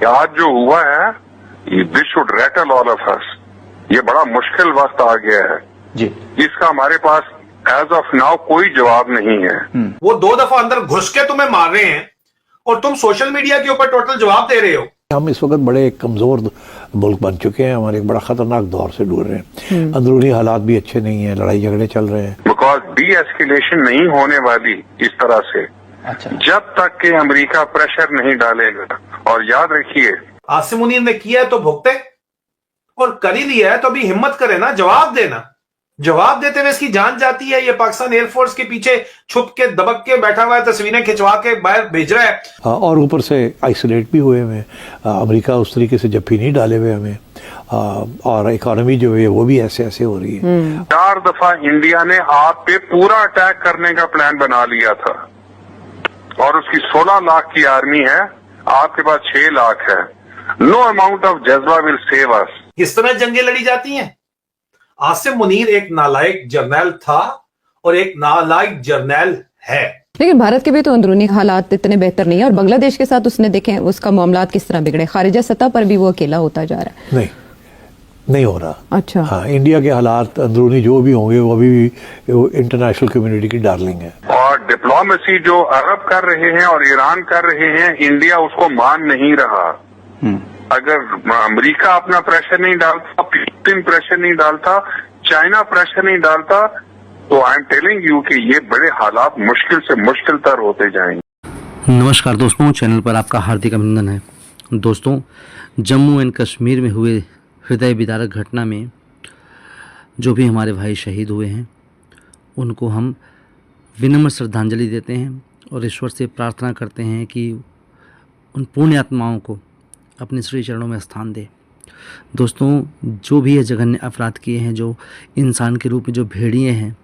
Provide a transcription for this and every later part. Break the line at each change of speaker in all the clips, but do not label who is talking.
आज जो हुआ है, this should rattle all of us. ये बड़ा मुश्किल वक्त आ गया है
जी,
इसका हमारे पास एज ऑफ नाउ कोई जवाब नहीं है।
वो 2 दफा अंदर घुस के तुम्हें मार रहे हैं और तुम सोशल मीडिया के ऊपर टोटल जवाब दे रहे हो।
हम इस वक्त बड़े कमज़ोर मुल्क बन चुके हैं, हमारे एक बड़ा ख़तरनाक दौर से गुजर रहे हैं। अंदरूनी हालात भी अच्छे नहीं हैं, लड़ाई झगड़े चल रहे हैं।
बिकॉज डी एस्केलेशन नहीं होने वाली इस तरह से
अच्छा,
जब तक कि अमेरिका प्रेशर नहीं डालेगा। और याद रखिए,
आसिम मुनीर ने किया है तो भुगते, और कर ही दिया है तो अभी हिम्मत करे ना, जवाब देना। जवाब देते हुए इसकी जान जाती है। ये पाकिस्तान एयरफोर्स के पीछे छुप के दबक के बैठा हुआ है, तस्वीरें खिंचवा के बाहर भेज रहा है।
और ऊपर से आइसोलेट भी हुए हुए हैं। अमेरिका उस तरीके से जप्फी नहीं डाले हुए हमें, और इकॉनमी जो है वो भी ऐसे ऐसे हो रही है।
4 दफा इंडिया ने आप पे पूरा अटैक करने का प्लान बना लिया था, और उसकी 16 लाख की आर्मी है, आपके पास 6 लाख है। नो अमाउंट ऑफ जज्बा विल सेव अस।
किस तरह जंगें लड़ी जाती हैं? आसिम मुनीर एक नालायक जर्नैल था और एक नालायक जर्नैल है।
लेकिन भारत के भी तो अंदरूनी हालात इतने बेहतर नहीं है, और बांग्लादेश के साथ उसने देखें उसका मामलात किस तरह बिगड़े, खारिजा सतह पर भी वो अकेला होता जा रहा है।
नहीं हो रहा।
अच्छा,
हाँ, इंडिया के हालात अंदरूनी जो भी होंगे वो अभी भी इंटरनेशनल कम्युनिटी की डार्लिंग है।
और डिप्लोमेसी जो अरब कर रहे हैं और ईरान कर रहे हैं, इंडिया उसको मान नहीं रहा। अगर अमेरिका अपना प्रेशर नहीं डालता, फिलिस्तीन प्रेशर नहीं डालता, चाइना प्रेशर नहीं डालता, तो आई एम टेलिंग यू कि ये बड़े हालात मुश्किल से मुश्किल तर होते जाएंगे।
नमस्कार दोस्तों, चैनल पर आपका हार्दिक अभिनंदन है। दोस्तों, जम्मू एंड कश्मीर में हुए हृदय विदारक घटना में जो भी हमारे भाई शहीद हुए हैं, उनको हम विनम्र श्रद्धांजलि देते हैं और ईश्वर से प्रार्थना करते हैं कि उन पुण्य आत्माओं को अपने श्री चरणों में स्थान दे। दोस्तों, जो भी ये जघन्य अपराध किए हैं, जो इंसान के रूप में जो भेड़िए हैं,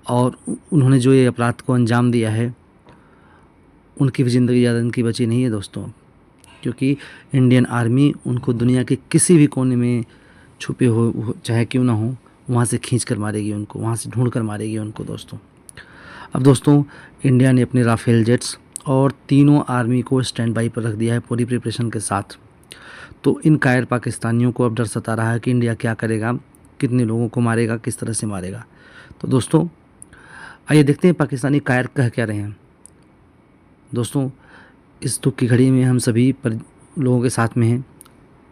और उन्होंने जो ये अपराध को अंजाम दिया है, उनकी भी ज़िंदगी ज़्यादा इनकी बची नहीं है दोस्तों, क्योंकि इंडियन आर्मी उनको दुनिया के किसी भी कोने में छुपे हो चाहे क्यों ना हो, वहाँ से खींच कर मारेगी उनको, वहाँ से ढूंढ कर मारेगी उनको दोस्तों। अब दोस्तों, इंडिया ने अपने राफेल जेट्स और तीनों आर्मी को स्टैंड बाई पर रख दिया है पूरी प्रिपरेशन के साथ। तो इन कायर पाकिस्तानियों को अब डर सता रहा है कि इंडिया क्या करेगा, कितने लोगों को मारेगा, किस तरह से मारेगा। तो दोस्तों, आइए देखते हैं पाकिस्तानी कायर कह क्या रहे हैं। दोस्तों, इस दुख की घड़ी में हम सभी लोगों के साथ में हैं।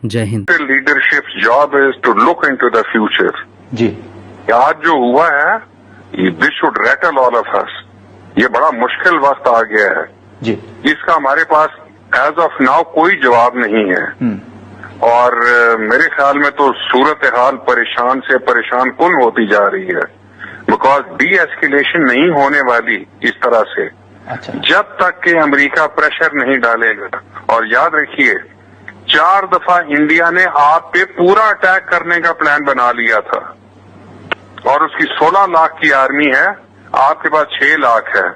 जय हिंद।
Leadership job is to look into the future
जी,
आज जो हुआ है, this should rattle all of us. ये बड़ा मुश्किल वक्त आ गया है
जी,
इसका हमारे पास एज ऑफ नाउ कोई जवाब नहीं है। और मेरे ख्याल में तो सूरत हाल परेशान से परेशान कुन होती जा रही है, बिकॉज डी एस्केलेशन नहीं होने वाली इस तरह से
अच्छा,
जब तक कि अमेरिका प्रेशर नहीं डालेगा। और याद रखिए, 4 दफा इंडिया ने आप पे पूरा अटैक करने का प्लान बना लिया था, और उसकी 16 लाख की आर्मी है, आपके पास 6 लाख है।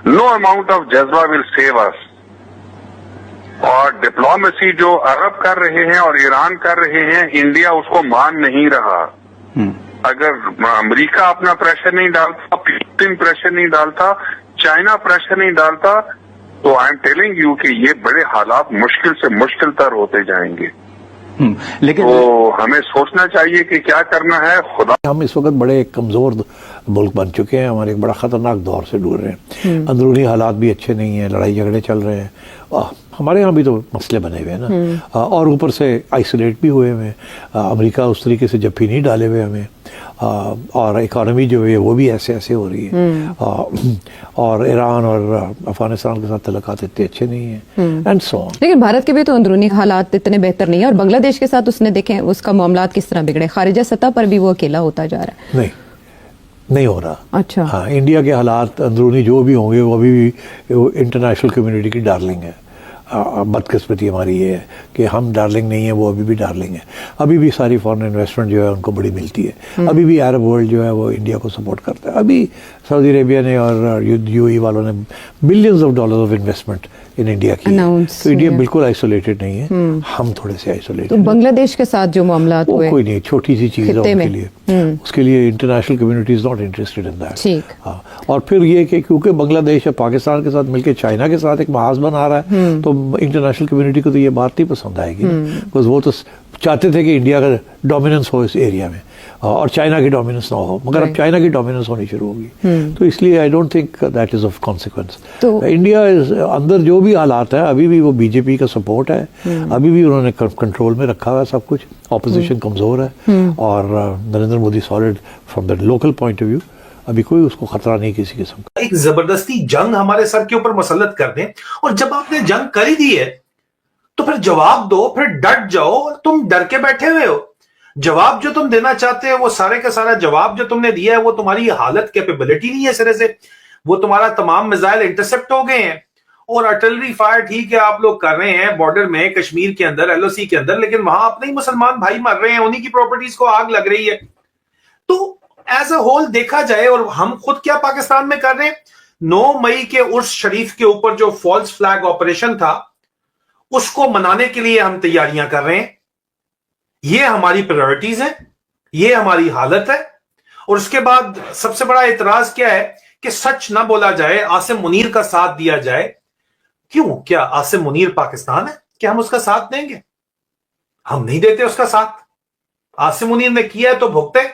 नो अमाउंट ऑफ जज्बा विल सेव अस। और डिप्लोमेसी जो अरब कर रहे हैं और ईरान कर रहे हैं, इंडिया उसको मान नहीं रहा। अगर अमेरिका अपना प्रेशर नहीं डालता, फिलिस्तीन प्रेशर नहीं डालता, चाइना प्रेशर नहीं डालता, तो आई एम टेलिंग यू कि ये बड़े हालात मुश्किल से मुश्किल तर होते जाएंगे।
लेकिन
तो हमें सोचना चाहिए कि क्या करना है। खुदा,
हम इस वक्त बड़े कमज़ोर मुल्क बन चुके हैं, हमारे एक बड़ा ख़तरनाक दौर से गुजर रहे हैं। अंदरूनी हालात भी अच्छे नहीं हैं, लड़ाई झगड़े चल रहे हैं। हमारे यहाँ भी तो मसले बने हुए हैं ना, और ऊपर से आइसोलेट भी हुए हुए हैं। अमेरिका उस तरीके से जप्फी नहीं डाले हुए हमें, और इकॉनमी जो है वो भी ऐसे ऐसे हो रही है। और ईरान और अफगानिस्तान के साथ तल्लुकात इतने अच्छे नहीं हैं, एंड सो ऑन।
लेकिन भारत के भी तो अंदरूनी हालात इतने बेहतर नहीं है, और बांग्लादेश के साथ उसने देखें उसका मामलात किस तरह बिगड़े, खारिजा सतह पर भी वो अकेला होता जा रहा है।
नहीं हो रहा।
अच्छा,
हाँ, इंडिया के हालात अंदरूनी जो भी होंगे वो अभी भी इंटरनेशनल कम्युनिटी की डार्लिंग है। बदकिस्मती हमारी ये है कि हम डार्लिंग नहीं है, वो अभी भी डार्लिंग है। अभी भी सारी फॉरेन इन्वेस्टमेंट जो है उनको बड़ी मिलती है। अभी भी अरब वर्ल्ड जो है वो इंडिया को सपोर्ट करता है। अभी सऊदी अरेबिया ने और यूएई वालों ने billions of dollars of investment in India की। तो इंडिया बिल्कुल आइसोलेटेड नहीं है, हम थोड़े से आइसोलेटेड।
तो बांग्लादेश के साथ जो मामलात हुए,
कोई नहीं, छोटी सी चीज़ है उनके लिए। उसके लिए international community is not interested in that.
ठीक।
हाँ, और फिर ये कि क्योंकि बांग्लादेश और पाकिस्तान के साथ मिलकर चाइना के साथ एक महाज बना रहा है, तो इंटरनेशनल कम्युनिटी को तो ये बात नहीं पसंद आएगी, बिकॉज वो तो चाहते थे कि इंडिया का डोमिनेंस हो इस एरिया में और चाइना की डोमिनेंस ना हो, मगर अब चाइना की डोमिनेंस होनी शुरू होगी, तो इसलिए I don't think that is of consequence. India अंदर जो भी हालात है, अभी भी वो बीजेपी का सपोर्ट है, अभी भी उन्होंने कंट्रोल में रखा हुआ है सब कुछ, ऑपोजिशन कमजोर है और Narendra Modi solid from the local point of view, अभी कोई उसको खतरा नहीं किसी किस्म का।
एक जबरदस्ती जंग हमारे सर के ऊपर मुसल्लत कर दें, और जब आपने जंग कर ही दी है तो फिर जवाब दो, फिर डट जाओ। तुम डर के बैठे हुए हो, जवाब जो तुम देना चाहते हो वो सारे का सारा जवाब जो तुमने दिया है वो तुम्हारी हालत कैपेबिलिटी नहीं है सिरे से, वो तुम्हारा तमाम मिसाइल इंटरसेप्ट हो गए हैं, और आर्टिलरी फायर ठीक है आप लोग कर रहे हैं बॉर्डर में, कश्मीर के अंदर, एलओसी के अंदर, लेकिन वहां अपने ही मुसलमान भाई मर रहे हैं, उन्हीं की प्रॉपर्टीज को आग लग रही है। तो एज अ होल देखा जाए, और हम खुद क्या पाकिस्तान में कर रहे हैं, 9 मई के उर्स शरीफ के ऊपर जो फॉल्स फ्लैग ऑपरेशन था उसको मनाने के लिए हम तैयारियां कर रहे हैं। ये हमारी प्रायोरिटीज हैं, ये हमारी हालत है। और उसके बाद सबसे बड़ा एतराज क्या है कि सच ना बोला जाए, आसिम मुनीर का साथ दिया जाए। क्यों? क्या आसिम मुनीर पाकिस्तान है? क्या हम उसका साथ देंगे? हम नहीं देते उसका साथ। आसिम मुनीर ने किया है तो भुगते,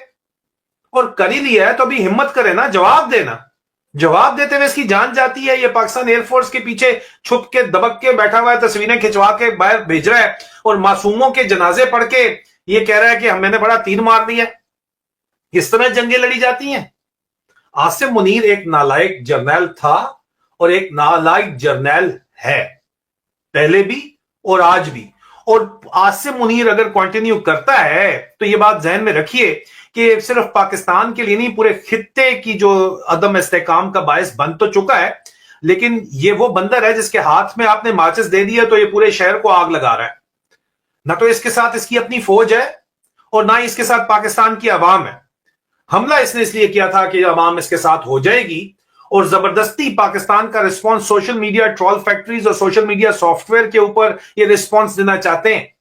और कर ही लिया है तो अभी हिम्मत करे ना, जवाब देना। जवाब देते हुए इसकी जान जाती है, ये पाकिस्तान एयरफोर्स के पीछे छुप के दबक के बैठा हुआ है, तस्वीरें खिंचवा के बाहर भेज रहा है, और मासूमों के जनाजे पढ़ के ये कह रहा है कि मैंने बड़ा तीर मार दिया। इस तरह जंगें लड़ी जाती हैं। आसिम मुनीर एक नालायक जर्नैल था और एक नालायक जर्नैल है, पहले भी और आज भी। और आसिम मुनीर अगर कंटिन्यू करता है तो ये बात ज़हन में रखिए कि सिर्फ पाकिस्तान के लिए नहीं, पूरे खित्ते की जो अदम इस्तेकाम का बायस बन तो चुका है, लेकिन ये वो बंदर है जिसके हाथ में आपने माचिस दे दिया तो ये पूरे शहर को आग लगा रहा है। ना तो इसके साथ इसकी अपनी फौज है और ना इसके साथ पाकिस्तान की आवाम है। हमला इसने इसलिए किया था कि आवाम इसके साथ हो जाएगी, और जबरदस्ती पाकिस्तान का response social media troll factories और सोशल मीडिया सॉफ्टवेयर के ऊपर ये रिस्पॉन्स देना चाहते हैं।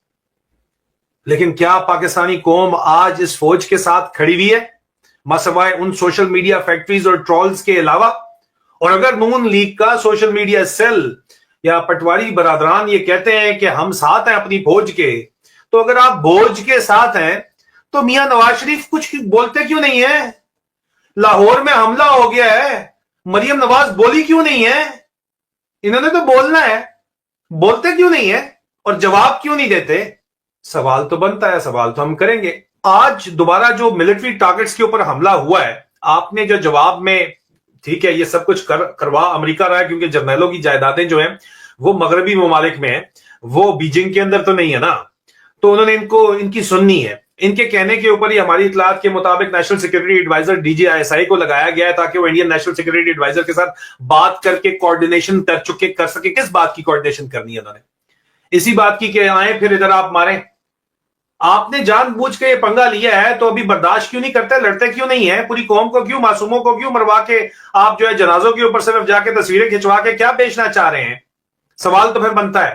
लेकिन क्या पाकिस्तानी कौम आज इस फौज के साथ खड़ी हुई है, मसवाए उन सोशल मीडिया फैक्ट्रीज और ट्रोल्स के अलावा? और अगर नून लीग का सोशल मीडिया सेल या पटवारी बरादरान ये कहते हैं कि हम साथ हैं अपनी फौज के, तो अगर आप फौज के साथ हैं तो मियां नवाज शरीफ कुछ बोलते क्यों नहीं है? लाहौर में हमला हो गया है, मरियम नवाज बोली क्यों नहीं है? इन्होंने तो बोलना है, बोलते क्यों नहीं है और जवाब क्यों नहीं देते? सवाल तो बनता है, सवाल तो हम करेंगे। आज दोबारा जो मिलिट्री टारगेट्स के ऊपर हमला हुआ है, आपने जो जवाब में, ठीक है ये सब कुछ करवा अमेरिका रहा है क्योंकि जर्नैलों की जायदादें जो हैं वो मगरबी ममालिक में है, वो बीजिंग के अंदर तो नहीं है ना, तो उन्होंने इनकी सुननी है। इनके कहने के ऊपर ही हमारी इतलात के मुताबिक नेशनल सिक्योरिटी एडवाइजर DGISI को लगाया गया है ताकि वो इंडियन नेशनल सिक्योरिटी एडवाइजर के साथ बात करके कोऑर्डिनेशन कर सके। किस बात की कोऑर्डिनेशन करनी है उन्होंने? इसी बात की कि आए फिर इधर आप मारें। आपने जानबूझ के ये पंगा लिया है तो अभी बर्दाश्त क्यों नहीं करते, लड़ते क्यों नहीं है? पूरी कौम को क्यों, मासूमों को क्यों मरवा के आप जो है जनाजों के ऊपर सिर्फ जाके तस्वीरें खिंचवा के क्या बेचना चाह रहे हैं? सवाल तो फिर बनता है।